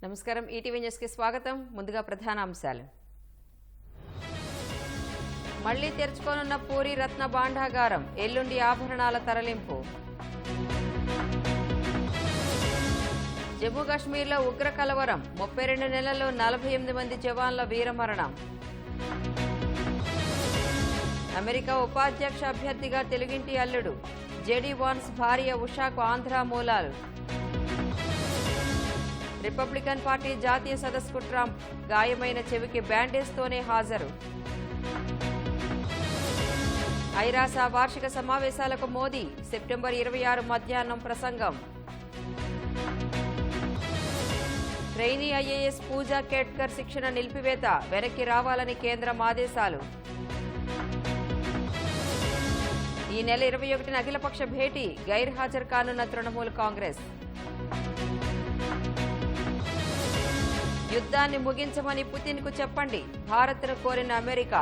నమస్కారం ETV news కి స్వాగతం ముందుగా ప్రధాన అంశాలు మళ్లీ తెరుచుకోనున్న పూరి రత్న భాండాగారం ఎల్లుండి ఆభరణాల తరలింపు జమ్మూ కాశ్మీర్లో ఉగ్ర కలవరం 32 నెలల్లో 48 మంది జవాన్ల వీరమరణం అమెరికా ఉపాధ్యక్ష అభ్యర్థిగా తెలుగింటి అల్లుడు జేడీ వాన్స్ భార్య ఉషాకు ఆంధ్ర మూలాలు రిపబ్లికన్ పార్టీ జాతీయ సదస్సుకు ట్రంప్ గాయమైన చెవికి బ్యాండేజ్తోనే హాజరు ఐరాస వార్షిక సమావేశాలకు మోదీ సెప్టెంబర్ 26 మధ్యాహ్నం ప్రసంగం ట్రైనీ ఐఏఎస్ పూజా కేట్కర్ శిక్షణ నిలిపివేత వెనక్కి రావాలని కేంద్రం ఆదేశాలు ఈ నెల 21న అఖిలపక్ష భేటీ గైర్హాజరు కానున్న తృణమూల్ కాంగ్రెస్ యుద్ధాన్ని ముగించమని పుతిన్కు చెప్పండి భారత్ను కోరిన అమెరికా